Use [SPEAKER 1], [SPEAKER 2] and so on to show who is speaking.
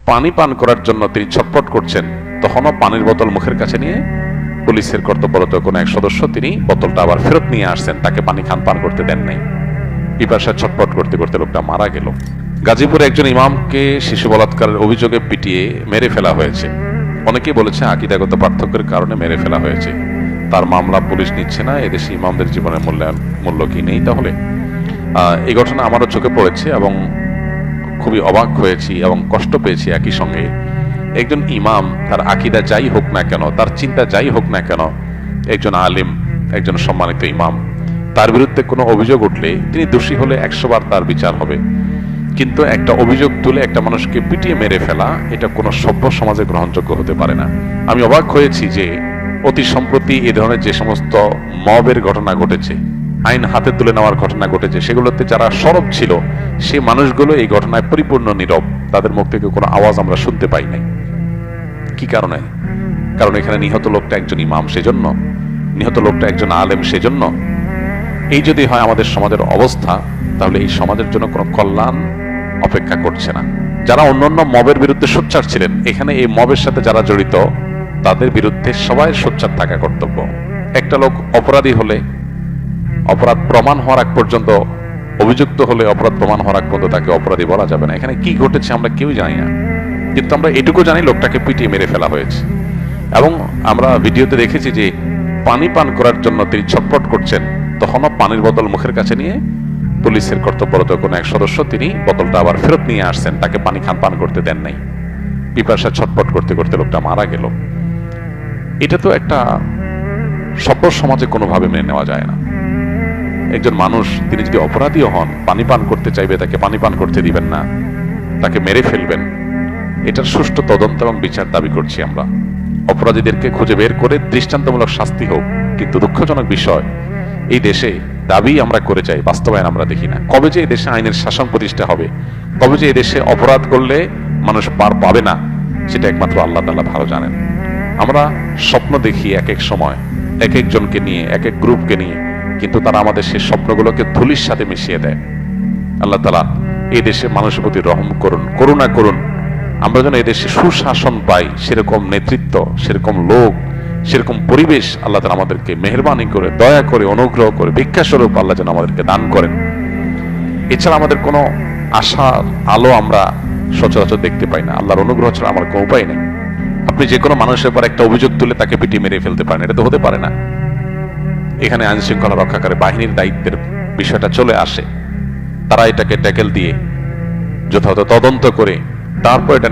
[SPEAKER 1] পানি পান করার জন্য তিনি ছটফট করছেন, তখনও পানির বোতল মুখের কাছে নিয়ে পুলিশের কর্তব্যরত কোনো এক সদস্য তিনি বোতলটা আবার ফেরত নিয়ে আসছেন, তাকে পানি পান করতে দেন নাই। পিপাসায় ছটফট করতে করতে লোকটা মারা গেল। গাজীপুরে একজন ইমামকে শিশু বলাৎকারের অভিযোগে পিটিয়ে মেরে ফেলা হয়েছে। অনেকেই বলেছে আকীদাগত পার্থক্যের কারণে মেরে ফেলা হয়েছে। তার মামলা পুলিশ নিচ্ছে না, এদেশে ইমামদের জীবনের মূল্য কি নেই? তাহলে এই ঘটনা আমারও চোখে পড়েছে এবং খুবই অবাক হয়েছি এবং কষ্ট পেয়েছি একই সঙ্গে। একজন ইমাম, তার আকীদা যাই হোক না কেন, তার চিন্তা যাই হোক না কেন, একজন আলিম, একজন সম্মানিত ইমাম, তার বিরুদ্ধে কোনো অভিযোগ উঠলে তিনি দোষী হলে 100 বার তার বিচার হবে। কিন্তু একটা অভিযোগ তুলে একটা মানুষকে পিটিয়ে মেরে ফেলা, এটা কোনো সভ্য সমাজে গ্রহণযোগ্য হতে পারে না। আমি অবাক হয়েছি যে অতি সম্প্রতি এ ধরনের যে সমস্ত মবের ঘটনা ঘটেছে, আইন হাতে তুলে নেওয়ার ঘটনা ঘটেছে, সেগুলোতে যারা সরব ছিল সেই মানুষগুলো এই ঘটনায় পরিপূর্ণ নীরব। তাদের মুখ থেকে কোনো আওয়াজ আমরা শুনতে পাই নাই। কি কারণে? কারণ এখানে নিহত লোকটা একজন ইমাম, সেজন্য নিহত লোকটা একজন আলেম, সেজন্য। এই যদি হয় আমাদের সমাজের অবস্থা, তাহলে এই সমাজের জন্য কোনো কল্যাণ অপেক্ষা করছে না। যারা অন্যান্য মবের বিরুদ্ধে সোচ্চার ছিলেন, এখানে এই মবের সাথে যারা জড়িত তাদের বিরুদ্ধে সবাই সোচ্চার থাকা কর্তব্য। একটা লোক অপরাধী হলে, অপরাধ প্রমাণ হওয়ার আগ পর্যন্ত, অভিযুক্ত হলে অপরাধ প্রমাণ হওয়ার আগ পর্যন্ত তাকে অপরাধী বলা যাবে না। এখানে কি ঘটেছে আমরা কেউ জানি না, কিন্তু আমরা এটুকু জানি লোকটাকে পিটিয়ে মেরে ফেলা হয়েছে। এবং আমরা ভিডিওতে দেখেছি যে পানি পান করার জন্য তিনি ছটফট করছেন, তখনও পানির বোতল মুখের কাছে নিয়ে পুলিশের কর্তব্যরত কোনো এক সদস্য তিনি বোতলটা আবার ফেরত নিয়ে আসছেন, তাকে পানি পান করতে দেন নাই। পিপাসায় ছটফট করতে করতে লোকটা মারা গেল। এটা তো একটা সভ্য সমাজে কোনোভাবে মেনে নেওয়া যায় না। একজন মানুষ, তিনি যদি অপরাধীও হন, পানি পান করতে চাইবে, তাকে পানি পান করতে দিবেন না, তাকে মেরে ফেলবেন। এটার সুষ্ঠু তদন্ত এবং বিচার দাবি করছি আমরা। অপরাধীদেরকে খুঁজে বের করে দৃষ্টান্তমূলক শাস্তি হোক। কিন্তু দুঃখজনক বিষয়, এই দেশে দাবি আমরা করে চাই, বাস্তবায়ন আমরা দেখি না। কবে যে এই দেশে আইনের শাসন প্রতিষ্ঠা হবে, কবে যে এই দেশে অপরাধ করলে মানুষ পার পাবে না, সেটা একমাত্র আল্লাহ তাআলা ভালো জানেন। আমরা স্বপ্ন দেখি এক এক সময়, এক একজনকে নিয়ে, এক এক গ্রুপকে নিয়ে, কিন্তু তারা আমাদের সেই স্বপ্নগুলোকে ধুলির সাথে মিশিয়ে দেয়। আল্লাহ তাআলা এই দেশে মানুষের প্রতি রহম করুন, করুণা করুন। আমরা যেন এই দেশে সুশাসন পাই, সেরকম নেতৃত্ব, সেরকম লোক, সেরকম পরিবেশ আল্লাহ তাআলা আমাদেরকে মেহেরবানি করে, দয়া করে, অনুগ্রহ করে, ভিক্ষাস্বরূপ আল্লাহ যেন আমাদেরকে দান করেন। এছাড়া আমাদের কোনো আশার আলো আমরা সচরাচর দেখতে পাই না। আল্লাহর অনুগ্রহ ছাড়া আমার কোনো উপায় নেই। আপনি যে কোনো মানুষের পর একটা অভিযোগ তুলে তাকে পিটিয়ে মেরে ফেলতে পারেন, এটা তো হতে পারে না। এখানে আইন শৃঙ্খলা রক্ষাকারী বাহিনীর দায়িত্বের বিষয়টা চলে আসে। তারা এটাকে ট্যাকেল দিয়ে যথাযথ তদন্ত করে তারপর এটা